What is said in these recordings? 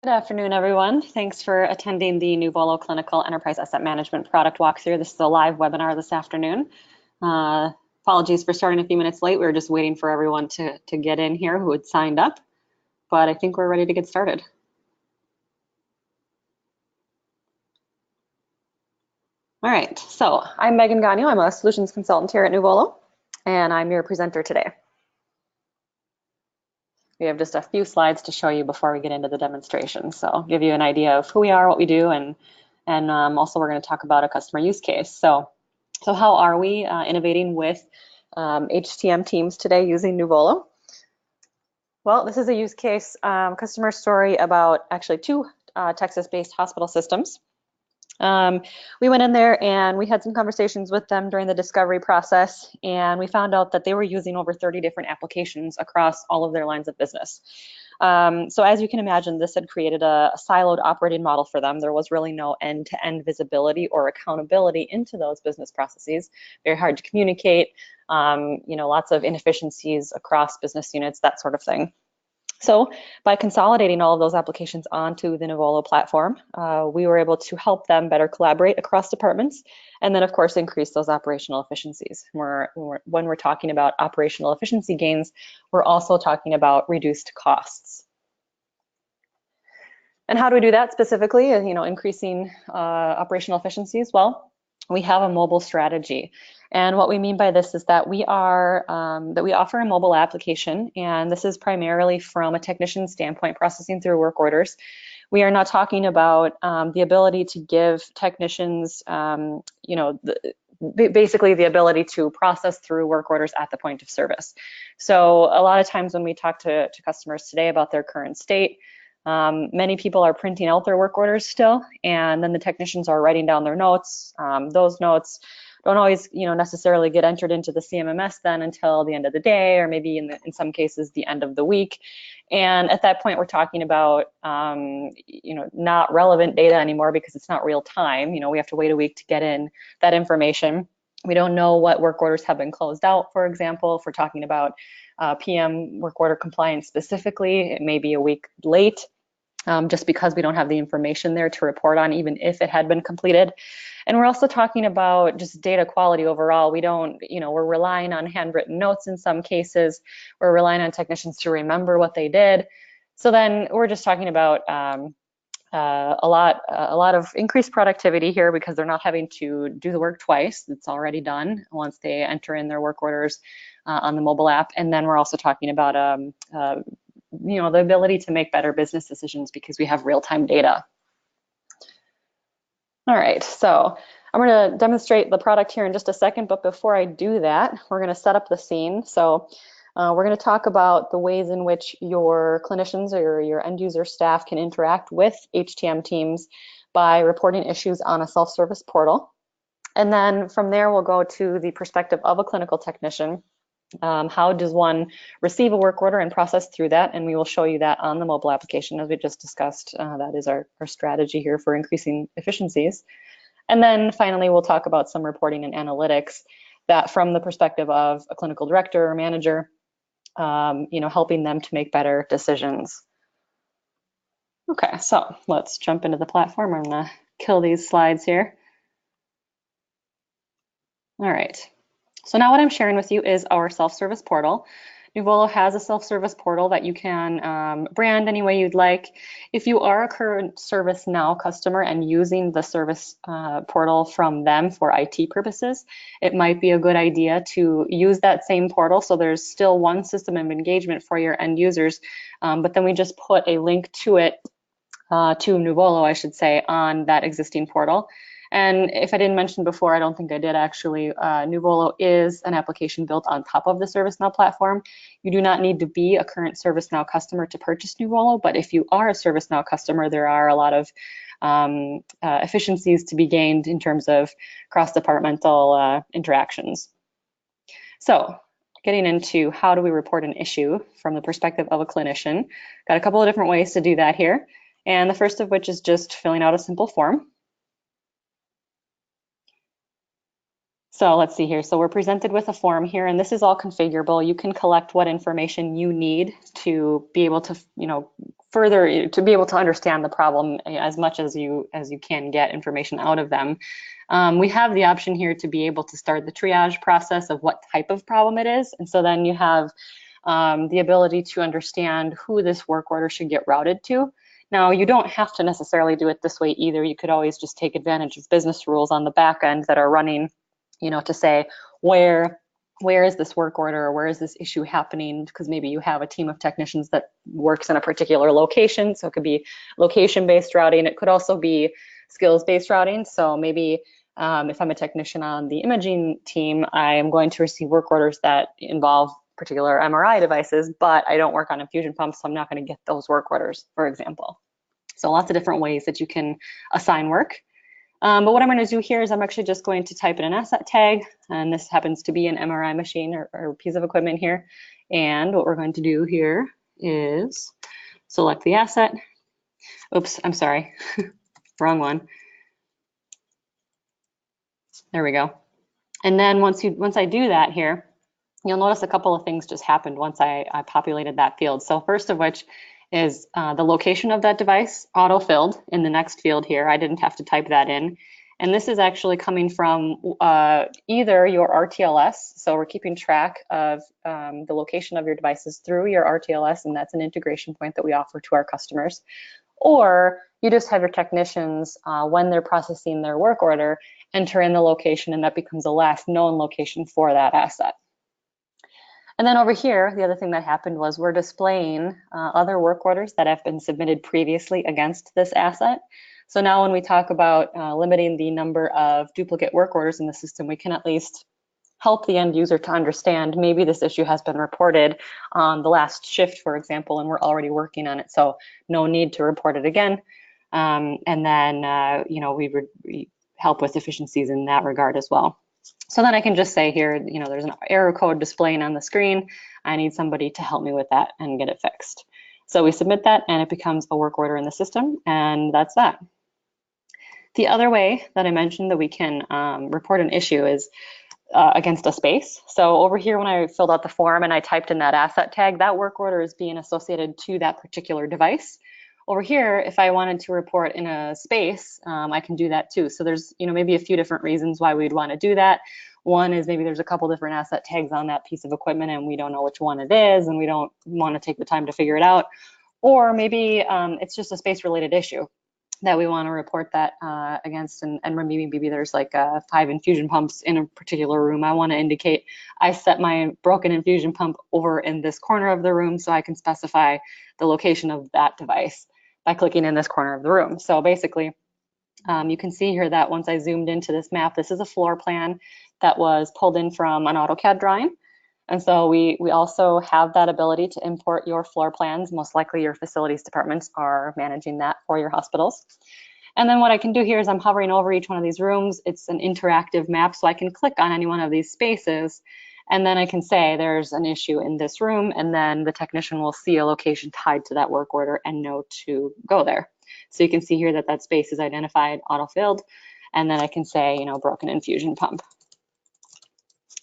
Good afternoon, everyone. Thanks for attending the Nuvolo Clinical Enterprise Asset Management Product Walkthrough. This is a live webinar this afternoon. Apologies for starting a few minutes late. We were just waiting for everyone to get in here who had signed up, but I think we're ready to get started. All right, so I'm Megan Gagno. I'm a solutions consultant here at Nuvolo, and I'm your presenter today. We have just a few slides to show you before we get into the demonstration. So I'll give you an idea of who we are, what we do, and also we're going to talk about a customer use case. So how are we innovating with HTM teams today using Nuvolo? Well, this is a use case customer story about actually two Texas-based hospital systems. We went in there and we had some conversations with them during the discovery process, and we found out that they were using over 30 different applications across all of their lines of business. So as you can imagine, this had created a siloed operating model for them. There was really no end-to-end visibility or accountability into those business processes. Very hard to communicate, lots of inefficiencies across business units, that sort of thing. So by consolidating all of those applications onto the Nuvolo platform, we were able to help them better collaborate across departments, and then of course increase those operational efficiencies. When we're talking about operational efficiency gains, we're also talking about reduced costs. And how do we do that specifically? Increasing operational efficiencies? Well, we have a mobile strategy. And what we mean by this is that we offer a mobile application, and this is primarily from a technician standpoint, processing through work orders. We are not talking about the ability to give technicians, basically the ability to process through work orders at the point of service. So a lot of times when we talk to customers today about their current state, many people are printing out their work orders still, and then the technicians are writing down their notes. Those notes don't always, necessarily get entered into the CMMS then until the end of the day, or maybe in some cases the end of the week. And at that point, we're talking about, not relevant data anymore because it's not real time. We have to wait a week to get in that information. We don't know what work orders have been closed out, for example. If we're talking about PM work order compliance specifically, it may be a week late. Just because we don't have the information there to report on, even if it had been completed. And we're also talking about just data quality overall. We're relying on handwritten notes in some cases. We're relying on technicians to remember what they did. So then we're just talking about a lot of increased productivity here because they're not having to do the work twice. It's already done once they enter in their work orders on the mobile app. And then we're also talking about the ability to make better business decisions because we have real-time data. All right, so I'm going to demonstrate the product here in just a second, but before I do that, we're going to set up the scene. So we're going to talk about the ways in which your clinicians or your end user staff can interact with HTM teams by reporting issues on a self-service portal. And then from there, we'll go to the perspective of a clinical technician. How does one receive a work order and process through that? And we will show you that on the mobile application as we just discussed. That is our strategy here for increasing efficiencies. And then finally, we'll talk about some reporting and analytics that from the perspective of a clinical director or manager, helping them to make better decisions. Okay, so let's jump into the platform. I'm gonna kill these slides here. All right. So now what I'm sharing with you is our self-service portal. Nuvolo has a self-service portal that you can brand any way you'd like. If you are a current ServiceNow customer and using the service portal from them for IT purposes, it might be a good idea to use that same portal. So there's still one system of engagement for your end users, but then we just put a link to it, to Nuvolo, I should say, on that existing portal. And if I didn't mention before, I don't think I did actually, Nuvolo is an application built on top of the ServiceNow platform. You do not need to be a current ServiceNow customer to purchase Nuvolo, but if you are a ServiceNow customer, there are a lot of efficiencies to be gained in terms of cross-departmental interactions. So getting into how do we report an issue from the perspective of a clinician, got a couple of different ways to do that here. And the first of which is just filling out a simple form. So let's see here. So we're presented with a form here, and this is all configurable. You can collect what information you need to be able to, further to be able to understand the problem as much as you can get information out of them. We have the option here to be able to start the triage process of what type of problem it is, and so then you have the ability to understand who this work order should get routed to. Now, you don't have to necessarily do it this way either. You could always just take advantage of business rules on the back end that are running, to say where is this work order, or where is this issue happening, because maybe you have a team of technicians that works in a particular location. So it could be location-based routing. It could also be skills-based routing. So maybe if I'm a technician on the imaging team, I am going to receive work orders that involve particular MRI devices, but I don't work on infusion pumps, so I'm not going to get those work orders, for example. So lots of different ways that you can assign work. But what I'm going to do here is I'm actually just going to type in an asset tag, and this happens to be an MRI machine or piece of equipment here. And what we're going to do here is select the asset. Oops, I'm sorry, wrong one. There we go. And then once I do that here, you'll notice a couple of things just happened once I populated that field. So first of which is the location of that device auto-filled in the next field here. I didn't have to type that in. And this is actually coming from either your RTLS, so we're keeping track of the location of your devices through your RTLS, and that's an integration point that we offer to our customers. Or you just have your technicians, when they're processing their work order, enter in the location, and that becomes the last known location for that asset. And then over here, the other thing that happened was we're displaying other work orders that have been submitted previously against this asset. So now when we talk about limiting the number of duplicate work orders in the system, we can at least help the end user to understand maybe this issue has been reported on the last shift, for example, and we're already working on it. So no need to report it again. And then, we help with efficiencies in that regard as well. So then I can just say here, there's an error code displaying on the screen. I need somebody to help me with that and get it fixed. So we submit that and it becomes a work order in the system, and that's that. The other way that I mentioned that we can report an issue is against a space. So over here, when I filled out the form and I typed in that asset tag, that work order is being associated to that particular device. Over here, if I wanted to report in a space, I can do that too. So there's, maybe a few different reasons why we'd want to do that. One is maybe there's a couple different asset tags on that piece of equipment and we don't know which one it is and we don't want to take the time to figure it out. Or maybe it's just a space related issue that we want to report that against, and maybe there's like 5 infusion pumps in a particular room. I want to indicate I set my broken infusion pump over in this corner of the room so I can specify the location of that device by clicking in this corner of the room. So basically, you can see here that once I zoomed into this map, this is a floor plan that was pulled in from an AutoCAD drawing. And so we also have that ability to import your floor plans. Most likely your facilities departments are managing that for your hospitals. And then what I can do here is I'm hovering over each one of these rooms. It's an interactive map, so I can click on any one of these spaces, and then I can say there's an issue in this room, and then the technician will see a location tied to that work order and know to go there. So you can see here that that space is identified, auto-filled, and then I can say, broken infusion pump.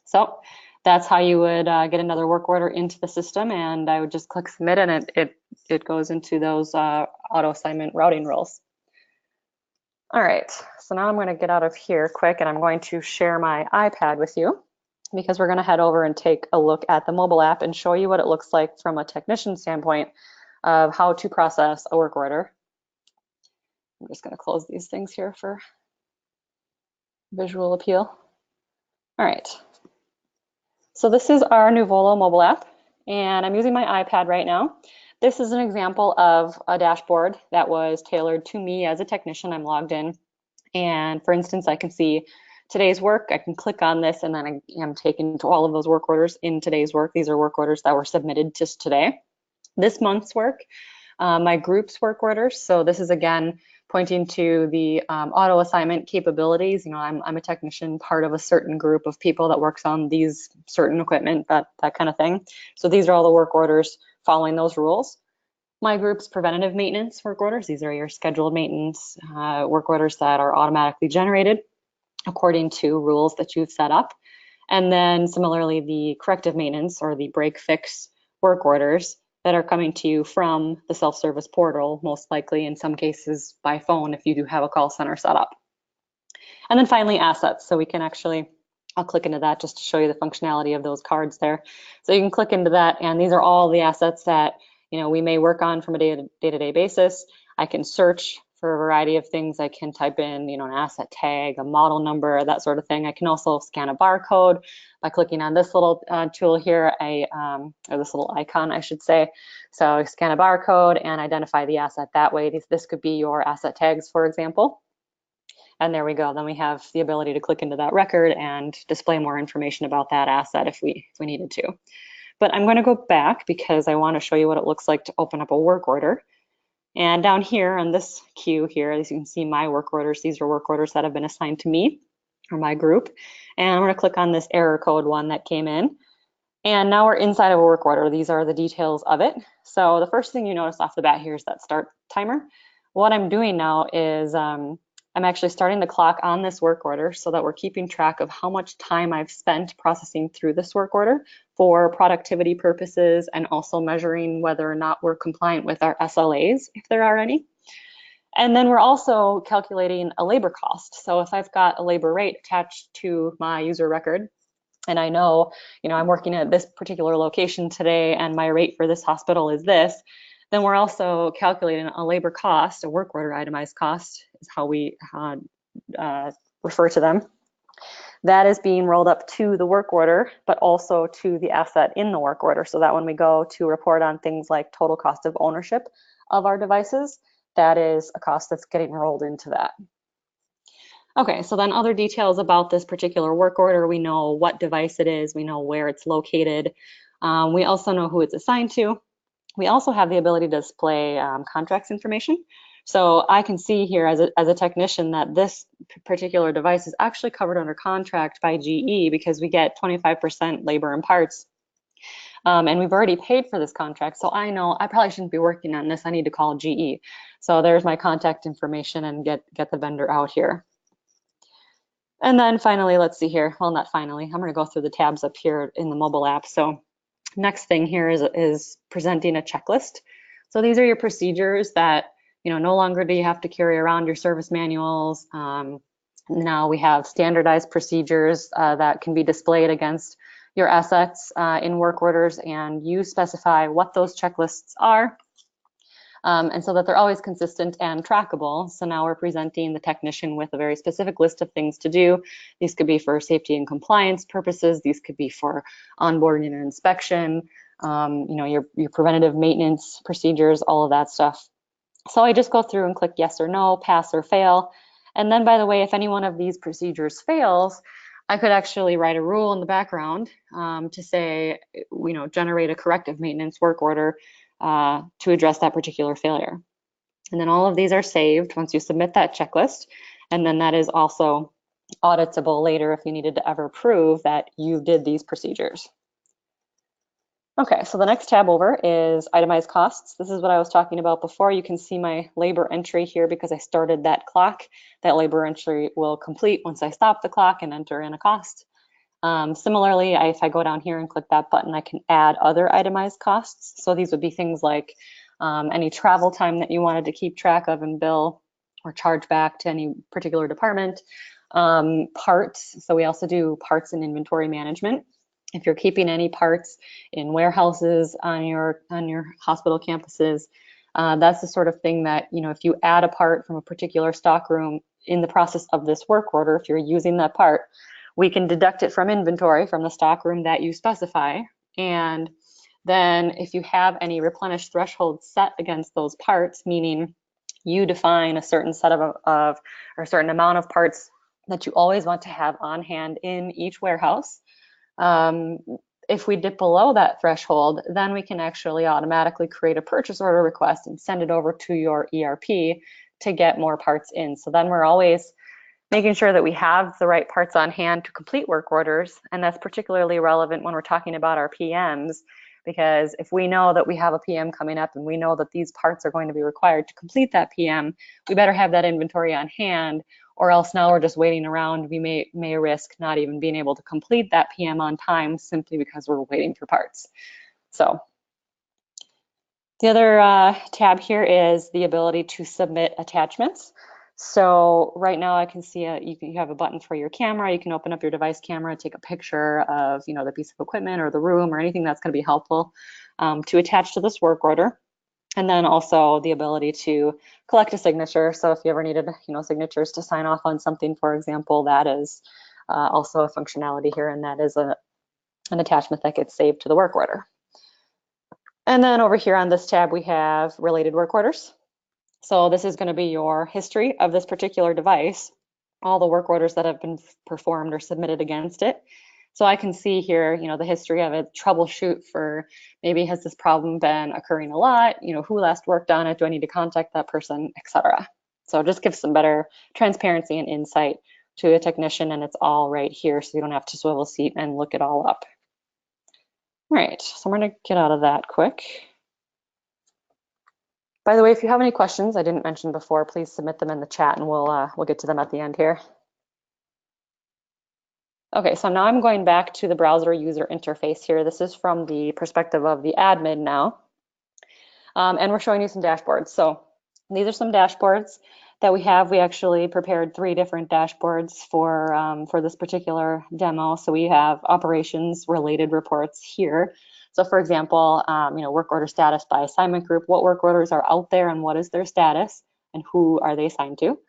So that's how you would get another work order into the system, and I would just click submit, and it goes into those auto assignment routing rules. All right, so now I'm going to get out of here quick, and I'm going to share my iPad with you because we're going to head over and take a look at the mobile app and show you what it looks like from a technician standpoint of how to process a work order. I'm just going to close these things here for visual appeal. All right. So this is our Nuvolo mobile app, and I'm using my iPad right now. This is an example of a dashboard that was tailored to me as a technician. I'm logged in, and for instance, I can see today's work. I can click on this, and then I am taken to all of those work orders in today's work. These are work orders that were submitted just today. This month's work, my group's work orders. So this is again pointing to the auto assignment capabilities. I'm a technician, part of a certain group of people that works on these certain equipment, that kind of thing. So these are all the work orders following those rules. My group's preventative maintenance work orders. These are your scheduled maintenance work orders that are automatically generated. according to rules that you've set up. And then similarly, the corrective maintenance or the break fix work orders that are coming to you from the self-service portal, most likely in some cases by phone if you do have a call center set up. And then finally, assets. So we can actually, I'll click into that just to show you the functionality of those cards there. So you can click into that, and these are all the assets that we may work on from a day-to-day basis. I can search for a variety of things. I can type in, an asset tag, a model number, that sort of thing. I can also scan a barcode by clicking on this little tool here, or this little icon, I should say. So I scan a barcode and identify the asset that way. This could be your asset tags, for example. And there we go. Then we have the ability to click into that record and display more information about that asset if we needed to. But I'm going to go back because I want to show you what it looks like to open up a work order. And down here on this queue here, as you can see, my work orders, these are work orders that have been assigned to me or my group. And I'm going to click on this error code one that came in. And now we're inside of a work order. These are the details of it. So the first thing you notice off the bat here is that start timer. What I'm doing now is I'm actually starting the clock on this work order so that we're keeping track of how much time I've spent processing through this work order for productivity purposes, and also measuring whether or not we're compliant with our SLAs, if there are any. And then we're also calculating a labor cost. So if I've got a labor rate attached to my user record, and I know, I'm working at this particular location today and my rate for this hospital is this, then we're also calculating a labor cost, a work order itemized cost is how we refer to them. That is being rolled up to the work order, but also to the asset in the work order, so that when we go to report on things like total cost of ownership of our devices, that is a cost that's getting rolled into that. Okay, so then other details about this particular work order. We know what device it is, we know where it's located, we also know who it's assigned to. We also have the ability to display contracts information. So I can see here as a technician that this particular device is actually covered under contract by GE because we get 25% labor and parts. And we've already paid for this contract, so I know I probably shouldn't be working on this. I need to call GE. So there's my contact information and get the vendor out here. And then finally, let's see here. Well, not finally. I'm going to go through the tabs up here in the mobile app. So next thing here is presenting a checklist. So these are your procedures that, no longer do you have to carry around your service manuals. Now we have standardized procedures that can be displayed against your assets in work orders, and you specify what those checklists are. And so that they're always consistent and trackable. So now we're presenting the technician with a very specific list of things to do. These could be for safety and compliance purposes. These could be for onboarding and inspection, your preventative maintenance procedures, all of that stuff. So I just go through and click yes or no, pass or fail. And then, by the way, if any one of these procedures fails, I could actually write a rule in the background to say, generate a corrective maintenance work order to address that particular failure. And then all of these are saved once you submit that checklist. And then that is also auditable later if you needed to ever prove that you did these procedures. Okay, so the next tab over is itemized costs. This is what I was talking about before. You can see my labor entry here because I started that clock. That labor entry will complete once I stop the clock and enter in a cost. Similarly, if I go down here and click that button, I can add other itemized costs. So these would be things like any travel time that you wanted to keep track of and bill or charge back to any particular department. Parts, so we also do parts and inventory management. If you're keeping any parts in warehouses on your hospital campuses, that's the sort of thing that, if you add a part from a particular stock room in the process of this work order, if you're using that part, we can deduct it from inventory from the stock room that you specify. And then if you have any replenished thresholds set against those parts, meaning you define a certain set of or a certain amount of parts that you always want to have on hand in each warehouse, if we dip below that threshold, then we can actually automatically create a purchase order request and send it over to your ERP to get more parts in. So then we're always making sure that we have the right parts on hand to complete work orders. And that's particularly relevant when we're talking about our PMs, because if we know that we have a PM coming up and we know that these parts are going to be required to complete that PM, we better have that inventory on hand, or else now we're just waiting around. We may risk not even being able to complete that PM on time simply because we're waiting for parts. So the other tab here is the ability to submit attachments. So right now I can see you have a button for your camera. You can open up your device camera, take a picture of the piece of equipment or the room or anything that's going to be helpful to attach to this work order. And then also the ability to collect a signature. So if you ever needed signatures to sign off on something, for example, that is also a functionality here, and that is an attachment that gets saved to the work order. And then over here on this tab, we have related work orders. So this is going to be your history of this particular device, all the work orders that have been performed or submitted against it. So I can see here, the history of it, troubleshoot for maybe has this problem been occurring a lot, who last worked on it, do I need to contact that person, etc. So it just gives some better transparency and insight to a technician, and it's all right here, so you don't have to swivel seat and look it all up. All right, so I'm going to get out of that quick. By the way, if you have any questions I didn't mention before, please submit them in the chat and we'll get to them at the end here. Okay, so now I'm going back to the browser user interface here. This is from the perspective of the admin now. And we're showing you some dashboards. So these are some dashboards that we have. We actually prepared 3 different dashboards for this particular demo. So we have operations related reports here. So for example, work order status by assignment group, what work orders are out there and what is their status and who are they assigned to.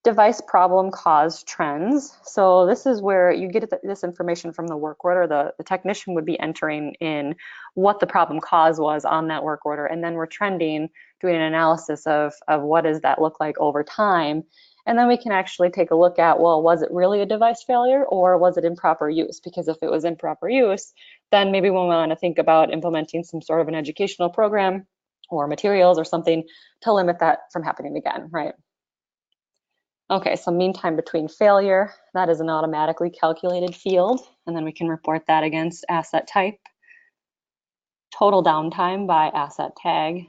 Device problem cause trends. So this is where you get this information from the work order. The technician would be entering in what the problem cause was on that work order, and then we're trending, doing an analysis of what does that look like over time. And then we can actually take a look at, well, was it really a device failure or was it improper use? Because if it was improper use, then maybe we'll want to think about implementing some sort of an educational program or materials or something to limit that from happening again, right? Okay, so mean time between failure, that is an automatically calculated field, and then we can report that against asset type. Total downtime by asset tag.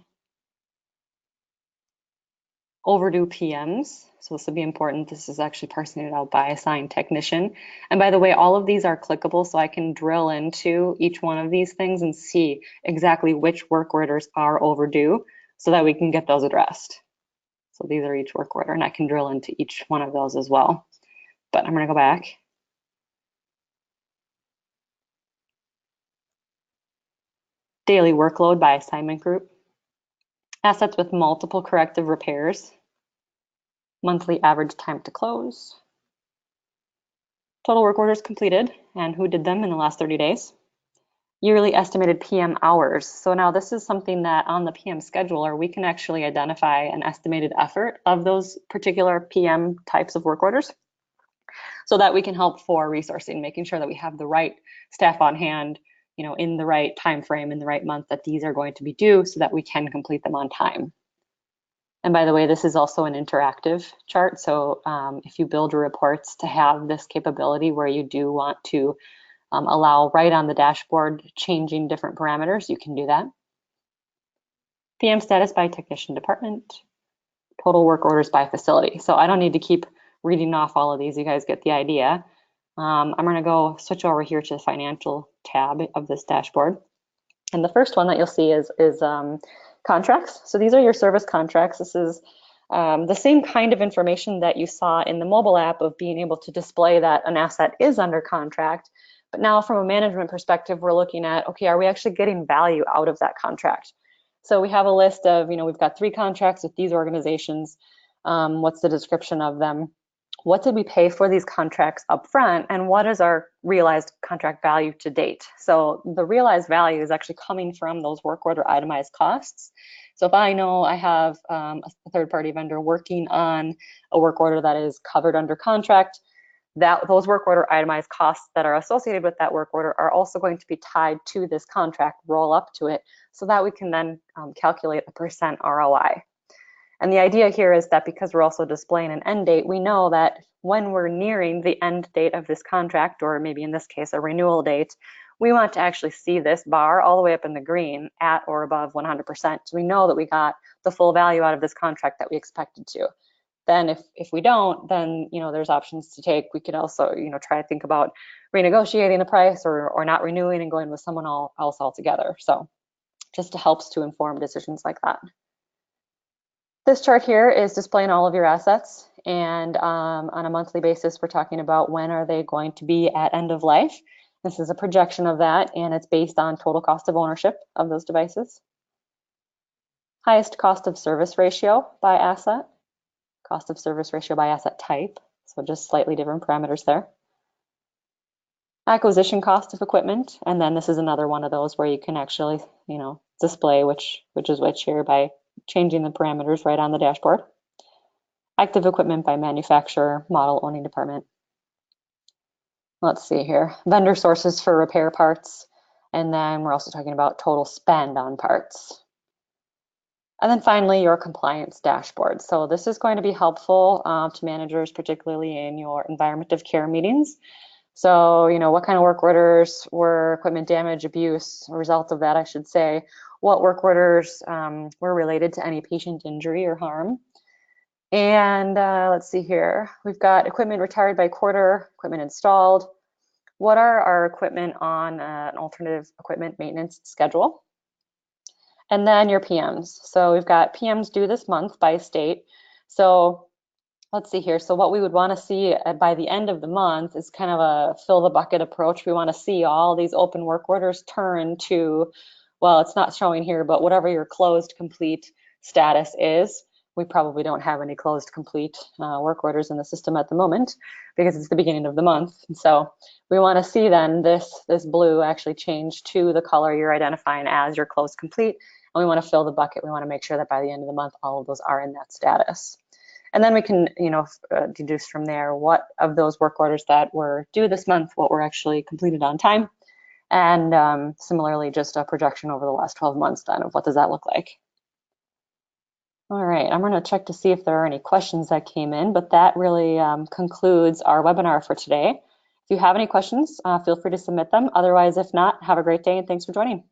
Overdue PMs, so this would be important. This is actually parsing it out by assigned technician. And by the way, all of these are clickable, so I can drill into each one of these things and see exactly which work orders are overdue so that we can get those addressed. So these are each work order, and I can drill into each one of those as well. But I'm going to go back. Daily workload by assignment group. Assets with multiple corrective repairs. Monthly average time to close. Total work orders completed and who did them in the last 30 days. Yearly estimated PM hours. So now this is something that on the PM scheduler, we can actually identify an estimated effort of those particular PM types of work orders so that we can help for resourcing, making sure that we have the right staff on hand, in the right time frame, in the right month that these are going to be due so that we can complete them on time. And by the way, this is also an interactive chart. So if you build your reports to have this capability where you do want to allow right on the dashboard changing different parameters, you can do that. PM status by technician department, total work orders by facility. So I don't need to keep reading off all of these, you guys get the idea. I'm going to go switch over here to the financial tab of this dashboard. And the first one that you'll see is contracts. So these are your service contracts. This is the same kind of information that you saw in the mobile app of being able to display that an asset is under contract. But now from a management perspective, we're looking at, okay, are we actually getting value out of that contract? So we have a list of, we've got 3 contracts with these organizations. What's the description of them? What did we pay for these contracts up front? And what is our realized contract value to date? So the realized value is actually coming from those work order itemized costs. So if I know I have a third-party vendor working on a work order that is covered under contract, those work order itemized costs that are associated with that work order are also going to be tied to this contract, roll up to it, so that we can then calculate a % ROI. And the idea here is that because we're also displaying an end date, we know that when we're nearing the end date of this contract, or maybe in this case a renewal date, we want to actually see this bar all the way up in the green at or above 100%. So we know that we got the full value out of this contract that we expected to. Then if we don't, then, there's options to take. We could also, try to think about renegotiating the price or not renewing and going with someone else altogether. So just helps to inform decisions like that. This chart here is displaying all of your assets, and on a monthly basis, we're talking about when are they going to be at end of life. This is a projection of that, and it's based on total cost of ownership of those devices. Highest cost of service ratio by asset, cost of service ratio by asset type, so just slightly different parameters there. Acquisition cost of equipment, and then this is another one of those where you can actually, display which is which here by changing the parameters right on the dashboard. Active equipment by manufacturer, model, owning department. Let's see here, vendor sources for repair parts, and then we're also talking about total spend on parts. And then finally, your compliance dashboard. So this is going to be helpful to managers, particularly in your environment of care meetings. So, what kind of work orders were equipment damage, abuse, a result of that, I should say. What work orders were related to any patient injury or harm. And let's see here. We've got equipment retired by quarter, equipment installed. What are our equipment on an alternative equipment maintenance schedule? And then your PMs. So we've got PMs due this month by state. So let's see here. So what we would want to see by the end of the month is kind of a fill the bucket approach. We want to see all these open work orders turn to, well, it's not showing here, but whatever your closed complete status is. We probably don't have any closed complete work orders in the system at the moment because it's the beginning of the month. And so we want to see then this blue actually change to the color you're identifying as your closed complete. And we want to fill the bucket. We want to make sure that by the end of the month, all of those are in that status. And then we can, deduce from there what of those work orders that were due this month, what were actually completed on time. And similarly, just a projection over the last 12 months then of what does that look like. All right, I'm going to check to see if there are any questions that came in, but that really concludes our webinar for today. If you have any questions, feel free to submit them. Otherwise, if not, have a great day and thanks for joining.